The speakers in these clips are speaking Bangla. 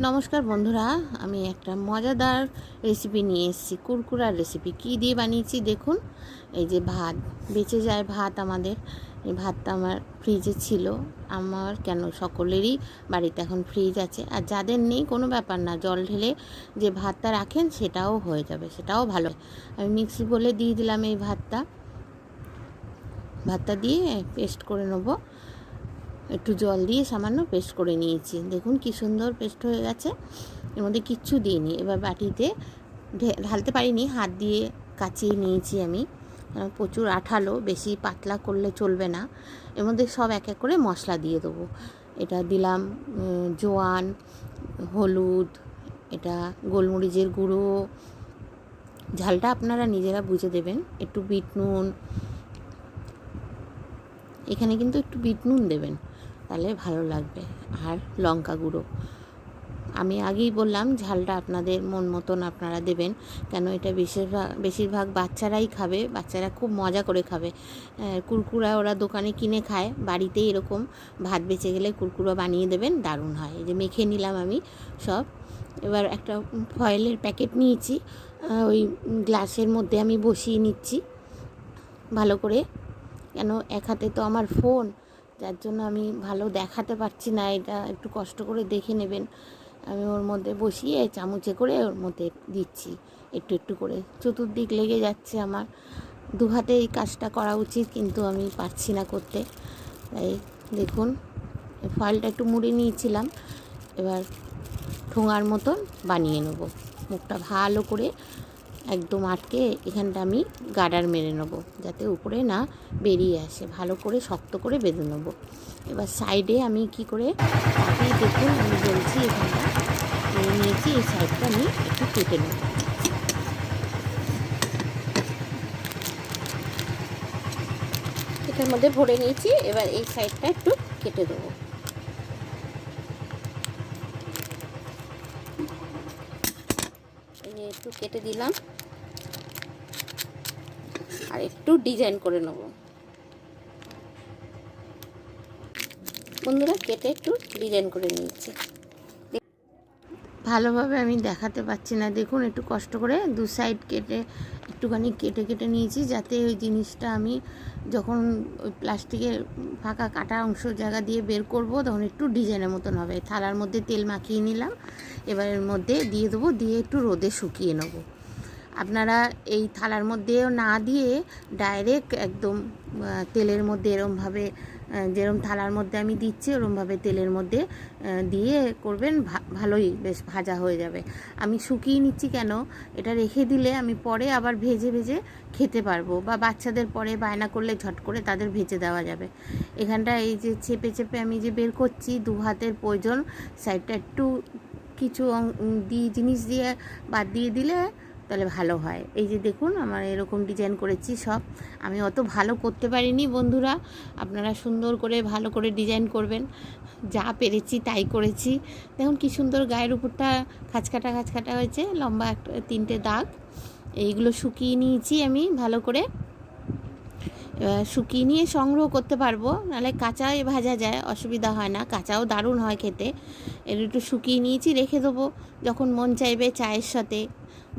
নমস্কার বন্ধুরা, আমি একটা মজাদার রেসিপি নিয়ে এসেছি। কুরকুরার রেসিপি কী দিয়ে বানিয়েছি দেখুন। এই যে ভাত বেঁচে যায়, ভাত আমাদের এই ভাতটা আমার ফ্রিজে ছিল। আমার কেন, সকলেরই বাড়িতে এখন ফ্রিজ আছে, আর যাদের নেই কোনো ব্যাপার না, জল ঢেলে যে ভাতটা রাখেন সেটাও হয়ে যাবে, সেটাও ভালো। আমি মিক্সি বলে দিয়ে দিলাম এই ভাতটা দিয়ে পেস্ট করে নেবো। একটু জল দিয়ে সামান্য পেস্ট করে নিয়েছি, দেখুন কি সুন্দর পেস্ট হয়ে গেছে। এর মধ্যে কিচ্ছু দিইনি। এবার বাটিতে ঢালতে পারিনি, হাত দিয়ে কাচিয়ে নিয়েছি আমি। প্রচুর আঠালো, বেশি পাতলা করলে চলবে না। এর মধ্যে সব এক এক করে মশলা দিয়ে দেবো। এটা দিলাম জোয়ান, হলুদ, এটা গোলমরিচের গুঁড়ো, ঝালটা আপনারা নিজেরা বুঝে দেবেন। একটু বিট নুন, এখানে কিন্তু একটু বিট নুন দেবেন, তাহলে ভালো লাগবে। আর লঙ্কা গুঁড়ো, আমি আগেই বললাম ঝালটা আপনাদের মন মতন আপনারা দেবেন, কেন এটা বেশিরভাগ বাচ্চারাই খাবে, বাচ্চারা খুব মজা করে খাবে। কুরকুরা ওরা দোকানে কিনে খায়, বাড়িতেই এরকম ভাত বেঁচে গেলে কুরকুরা বানিয়ে দেবেন, দারুণ হয়। এই যে মেখে নিলাম আমি সব। এবার একটা ফয়েলের প্যাকেট নিয়েছি, ওই গ্লাসের মধ্যে আমি বসিয়ে নিচ্ছি ভালো করে, কেন এক হাতে তো আমার ফোন, যার জন্য আমি ভালো দেখাতে পারছি না। এটা একটু কষ্ট করে দেখে নেবেন। আমি ওর মধ্যে বসিয়ে চামচে করে ওর মধ্যে দিচ্ছি একটু একটু করে। চতুর্দিক লেগে যাচ্ছে আমার, দু হাতে এই কাজটা করা উচিত, কিন্তু আমি পারছি না করতে। তাই দেখুন, ফয়েলটা একটু মুড়ে নিয়েছিলাম। এবার ঠোঙার মতন বানিয়ে নেব, মুখটা ভালো করে একদম আটকে এখানটা আমি গার্ডার মেরে নেবো, যাতে উপরে না বেরিয়ে আসে। ভালো করে শক্ত করে বেঁধে নেবো। এবার সাইডে আমি কি করে কাটিয়ে, দেখুন আমি বলছি, এখানটা মেরে নিয়েছি। এই সাইডটা আমি একটু কেটে নেব। এটার মধ্যে ভরে নিয়েছি, এবার এই সাইডটা একটু কেটে দেবো। এই একটু কেটে দিলাম, আর একটু ডিজাইন করে নেব বন্ধুরা। কেটে একটু ডিজাইন করে নিয়েছি। ভালোভাবে আমি দেখাতে পাচ্ছি না, দেখুন একটু কষ্ট করে দু সাইড কেটে একটুখানি কেটে কেটে নিয়েছি, যাতে ওই জিনিসটা আমি যখন ওই প্লাস্টিকের ফাঁকা কাটা অংশ জায়গা দিয়ে বের করব, তখন একটু ডিজাইনের মতন হবে। থালার মধ্যে তেল মাখিয়ে নিলাম, এবার এর মধ্যে দিয়ে দেবো, দিয়ে একটু রোদে শুকিয়ে নেব। আপনারা এই থালার মধ্যেও না দিয়ে ডাইরেক্ট একদম তেলের মধ্যে এরমভাবে, যেরকম থালার মধ্যে আমি দিচ্ছি ওরমভাবে তেলের মধ্যে দিয়ে করবেন, ভালোই বেশ ভাজা হয়ে যাবে। আমি শুকিয়ে নিচ্ছি কেন, এটা রেখে দিলে আমি পরে আবার ভেজে ভেজে খেতে পারবো, বা বাচ্চাদের পরে বায়না করলে ঝট করে তাদের ভেজে দেওয়া যাবে। এখানটা এই যে চেপে চেপে আমি যে বের করছি, দু হাতের প্রয়োজন। সাইডটা একটু কিছু জিনিস দিয়ে বাদ দিয়ে দিলে তাহলে ভালো হয়। এই যে দেখুন আমার এরকম ডিজাইন করেছি সব। আমি অত ভালো করতে পারিনি বন্ধুরা, আপনারা সুন্দর করে ভালো করে ডিজাইন করবেন। যা পেরেছি তাই করেছি। দেখুন কি সুন্দর গায়ের উপরটা খাঁচকাটা খাঁচকাটা হয়েছে, লম্বা একটা 3টে দাগ। এইগুলো শুকিয়ে নিয়েছি আমি ভালো করে। শুকিয়ে নিয়ে সংগ্রহ করতে পারবো, নাহলে কাঁচাই ভাজা যায়, অসুবিধা হয় না, কাঁচাও দারুণ হয় খেতে। এর একটু শুকিয়ে নিয়েছি, রেখে দেবো, যখন মন চাইবে চায়ের সাথে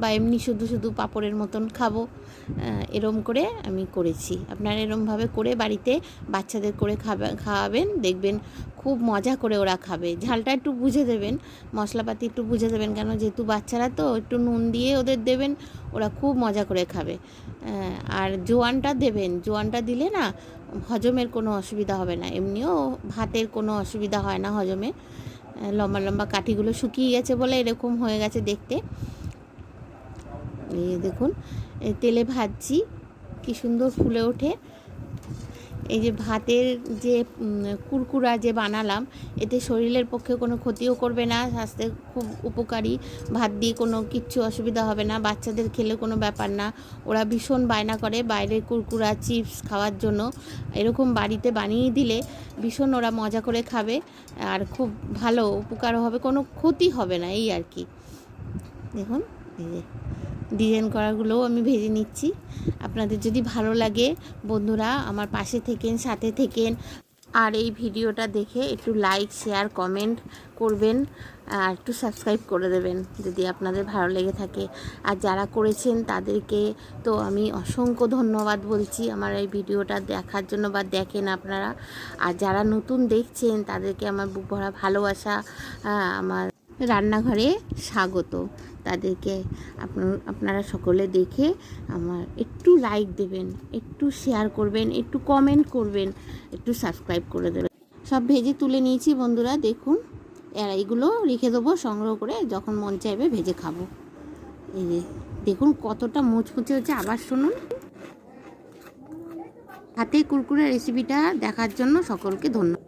বা এমনি শুধু শুধু পাঁপড়ের মতন খাবো। এরম করে আমি করেছি। আপনারা এরমভাবে করে বাড়িতে বাচ্চাদের করে খাওয়াবেন, দেখবেন খুব মজা করে ওরা খাবে। ঝালটা একটু বুঝে দেবেন, মশলাপাতি একটু বুঝে দেবেন, কেন যেহেতু বাচ্চারা তো একটু নুন দিয়ে ওদের দেবেন, ওরা খুব মজা করে খাবে। আর জোয়ানটা দেবেন, জোয়ানটা দিলে না হজমের কোনো অসুবিধা হবে না, এমনিও ভাতের কোনো অসুবিধা হয় না হজমে। লম্বা লম্বা কাঠিগুলো শুকিয়ে গেছে বলে এরকম হয়ে গেছে দেখতে। এই দেখুন তেলে ভাজছি, কি সুন্দর ফুলে ওঠে। এই যে ভাতের যে কুরকুরা যে বানালাম, এতে শরীরের পক্ষে কোনো ক্ষতিও করবে না, স্বাস্থ্যে খুব উপকারী। ভাত দিয়ে কোনো কিচ্ছু অসুবিধা হবে না, বাচ্চাদের খেলে কোনো ব্যাপার না। ওরা ভীষণ বায়না করে বাইরের কুরকুরা চিপস খাওয়ার জন্য, এরকম বাড়িতে বানিয়ে দিলে ভীষণ ওরা মজা করে খাবে, আর খুব ভালো উপকারও হবে, কোনো ক্ষতি হবে না, এই আর কি। দেখুন এই যে ডিজাইন করাগুলোও আমি ভেজে নিচ্ছি। আপনাদের যদি ভালো লাগে বন্ধুরা, আমার পাশে থেকেন, সাথে থেকেন, আর এই ভিডিওটা দেখে একটু লাইক শেয়ার কমেন্ট করবেন, আর একটু সাবস্ক্রাইব করে দেবেন যদি আপনাদের ভালো লেগে থাকে। আর যারা করেছেন তাদেরকে তো আমি অসংখ্য ধন্যবাদ বলছি আমার এই ভিডিওটা দেখার জন্য বা দেখেন আপনারা। আর যারা নতুন দেখছেন তাদেরকে আমার বুক ভরা ভালোবাসা, আমার রান্নাঘরে স্বাগত। তাদেরকে আপনারা সকলে দেখে আমার একটু লাইক দেবেন, একটু শেয়ার করবেন, একটু কমেন্ট করবেন, একটু সাবস্ক্রাইব করে দেবেন। সব ভেজে তুলে নিয়েছি বন্ধুরা, দেখুন। আর এইগুলো রেখে দেবো সংগ্রহ করে, যখন মন চাইবে ভেজে খাবো। এই যে দেখুন কতটা মুচমুচে হচ্ছে। আবার শুনুন। হাতে কুরকুরে রেসিপিটা দেখার জন্য সকলকে ধন্যবাদ।